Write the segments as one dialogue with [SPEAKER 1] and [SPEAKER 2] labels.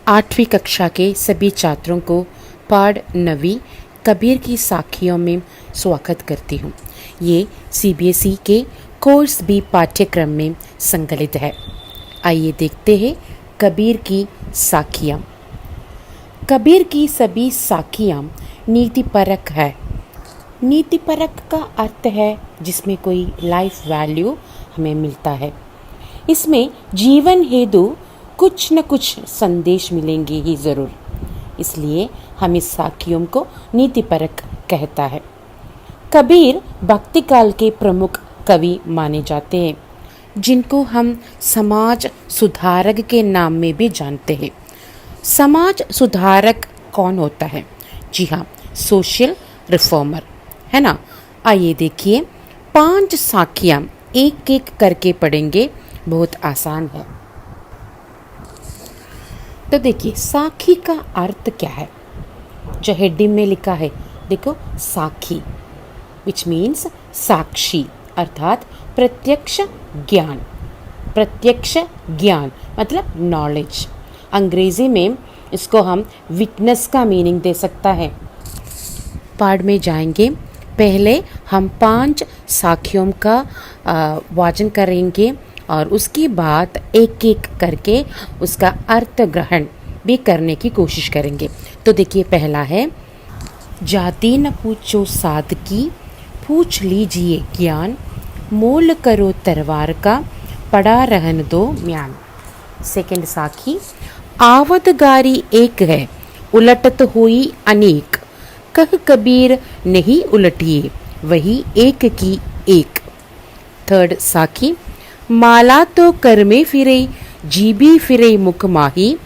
[SPEAKER 1] 8वीं कक्षा के सभी छात्रों को पाठ 9वीं कबीर की साखियों में स्वागत करती हूँ। ये सीबीएसई के कोर्स बी पाठ्यक्रम में संकलित है। आइए देखते हैं कबीर की साखियाँ। कबीर की सभी साखियाँ नीतिपरक है। नीतिपरक का अर्थ है जिसमें कोई लाइफ वैल्यू हमें मिलता है। इसमें जीवन हेतु कुछ न कुछ संदेश मिलेंगे ही ज़रूर, इसलिए हम इस साखियों को नीतिपरक कहता है। कबीर भक्ति काल के प्रमुख कवि माने जाते हैं, जिनको हम समाज सुधारक के नाम में भी जानते हैं। समाज सुधारक कौन होता है? जी हाँ, सोशल रिफॉर्मर, है ना। आइए देखिए, 5 साखियाँ एक एक करके पढ़ेंगे, बहुत आसान है। तो देखिए, साखी का अर्थ क्या है? जो हेडिंग में लिखा है, देखो, साखी विच मीन्स साक्षी, अर्थात प्रत्यक्ष ज्ञान। प्रत्यक्ष ज्ञान मतलब नॉलेज। अंग्रेजी में इसको हम विटनेस का मीनिंग दे सकता है। पाठ में जाएंगे, पहले हम 5 साखियों का वाचन करेंगे और उसके बाद एक एक करके उसका अर्थ ग्रहण भी करने की कोशिश करेंगे। तो देखिए, पहला है, जाति न पूछो सादगी, पूछ लीजिए ज्ञान, मोल करो तलवार का, पड़ा रहन दो म्यान। सेकंड साखी, आवतगारी एक है, उलटत हुई अनेक, कह कबीर नहीं उलटिए, वही एक की एक। थर्ड साखी, माला तो कर में फिरे, जीबी फिरे मुख माही,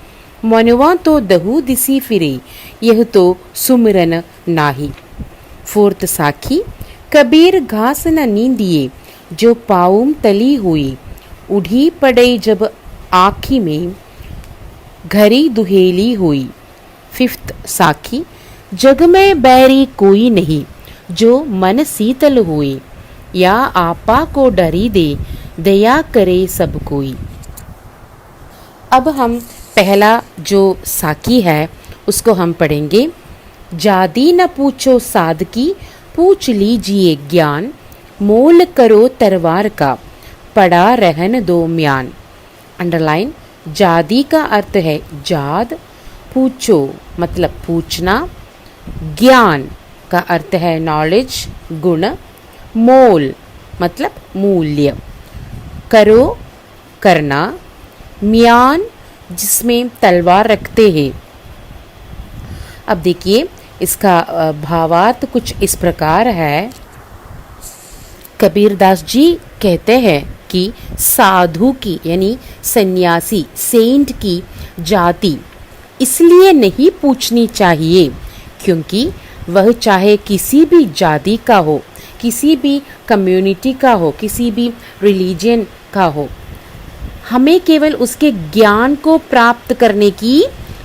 [SPEAKER 1] मनवा तो दहु दिसी फिरे, यह तो सुमिरन नाही। फोर्थ साखी, कबीर घास न नींदिए, जो पाऊम तली हुई, उठी पड़े जब आँखी में, घरी दुहेली हुई। फिफ्थ साखी, जग में बैरी कोई नहीं, जो मन शीतल हुई, या आपा को डरी दे, दया करे सब कोई। अब हम पहला जो साखी है उसको हम पढ़ेंगे। जाति न पूछो सादगी, पूछ लीजिए ज्ञान, मोल करो तलवार का, पड़ा रहन दो म्यान। अंडरलाइन, जाति का अर्थ है जाद, पूछो मतलब पूछना, ज्ञान का अर्थ है नॉलेज गुण, मोल मतलब मूल्य, करो करना, म्यान जिसमें तलवार रखते हैं। अब देखिए, इसका भावार्थ कुछ इस प्रकार है। कबीरदास जी कहते हैं कि साधु की यानी सन्यासी सेंट की जाति इसलिए नहीं पूछनी चाहिए क्योंकि वह चाहे किसी भी जाति का हो, किसी भी कम्युनिटी का हो, किसी भी रिलीजन का हो, हमें केवल उसके ज्ञान को प्राप्त करने की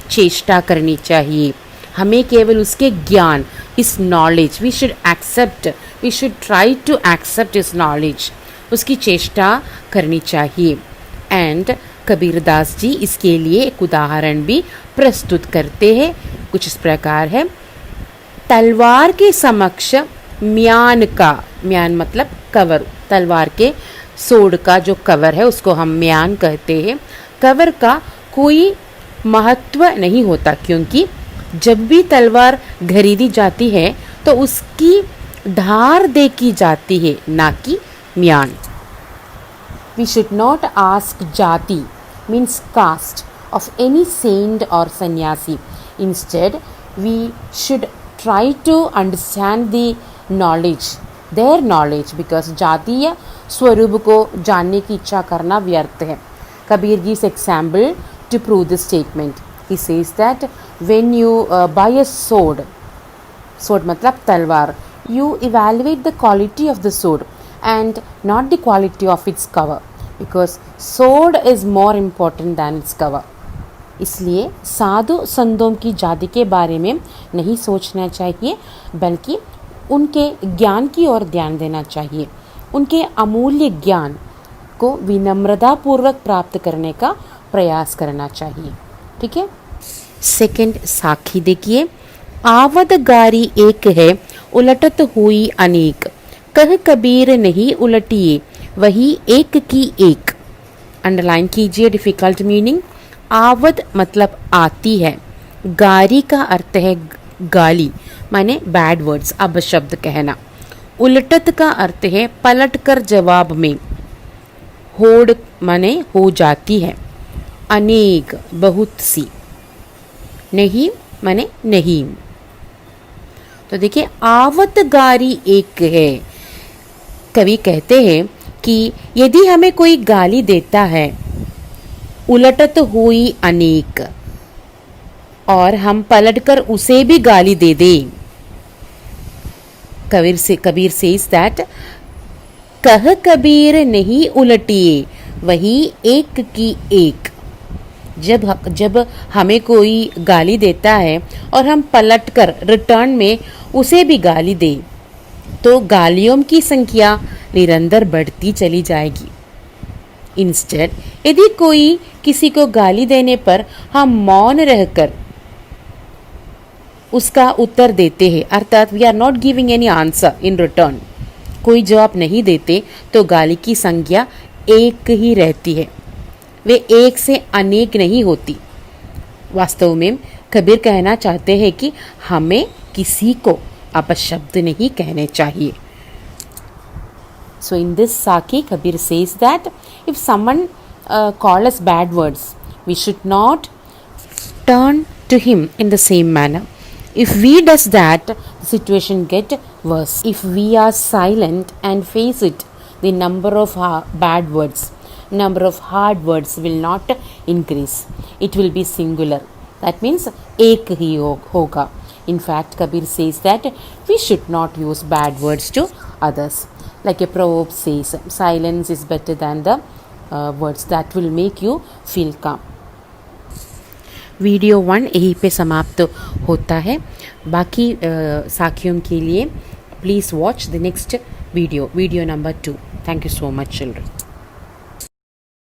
[SPEAKER 1] चेष्टा करनी चाहिए। हमें केवल उसके ज्ञान, इस knowledge, we should accept, we should try to accept इस नॉलेज, उसकी चेष्टा करनी चाहिए। एंड कबीरदास जी इसके लिए एक उदाहरण भी प्रस्तुत करते हैं, कुछ इस प्रकार है। तलवार के समक्ष म्यान का, म्यान मतलब कवर, तलवार के सोड का जो कवर है उसको हम म्यान कहते हैं। कवर का कोई महत्व नहीं होता क्योंकि जब भी तलवार खरीदी जाती है तो उसकी धार देखी जाती है, ना कि म्यान। We should not ask jati means caste of any saint or sannyasi. Instead, we should try to understand the knowledge, their knowledge, because जातीय स्वरूप को जानने की इच्छा करना व्यर्थ है। Kabir gives example to prove this statement. He says that when you buy a sword, sword मतलब तलवार, you evaluate the quality of the sword and not the quality of its cover, because sword is more important than its cover. इसलिए साधु संतों की जाति के बारे में नहीं सोचना चाहिए, बल्कि उनके ज्ञान की ओर ध्यान देना चाहिए। उनके अमूल्य ज्ञान को विनम्रता पूर्वक प्राप्त करने का प्रयास करना चाहिए। ठीक है। सेकंड साखी देखिए, आवद गारी एक है, उलटत हुई अनेक। कह कबीर नहीं उलटिए, वही एक की एक। अंडरलाइन कीजिए डिफिकल्ट मीनिंग। आवद मतलब आती है, गारी का अर्थ है गाली माने बैड वर्ड्स, अपशब्द कहना। उलटत का अर्थ है पलट कर जवाब में, होड़ माने हो जाती है। अनेक बहुत सी। नहीं माने नहीं। तो देखिए आवत गारी एक है। कवि कहते हैं कि यदि हमें कोई गाली देता है, उलटत हुई अनेक, और हम पलटकर उसे भी गाली दे दें। कबीर सेज दैट कह कबीर नहीं उलटिए, वही एक की एक। जब हमें कोई गाली देता है और हम पलटकर रिटर्न में उसे भी गाली दें, तो गालियों की संख्या निरंतर बढ़ती चली जाएगी। इंस्टेड यदि कोई किसी को गाली देने पर हम मौन रहकर उसका उत्तर देते हैं, अर्थात we are not giving any answer in return, कोई जवाब नहीं देते, तो गाली की संख्या एक ही रहती है, वे एक से अनेक नहीं होती। वास्तव में कबीर कहना चाहते हैं कि हमें किसी को अपशब्द नहीं कहने चाहिए। So in this Saki, Kabir says that if someone call us bad words, we should not turn to him in the same manner. If we does that, the situation get worse. If we are silent and face it, the number of bad words, number of hard words will not increase. It will be singular. That means ek hi hoga. In fact, Kabir says that we should not use bad words to others. Like a proverb says, silence is better than the words that will make you feel calm. Video 1 यहीं पे समाप्त होता है। बाकी साखियों के लिए please watch the next video number 2। Thank you so much children.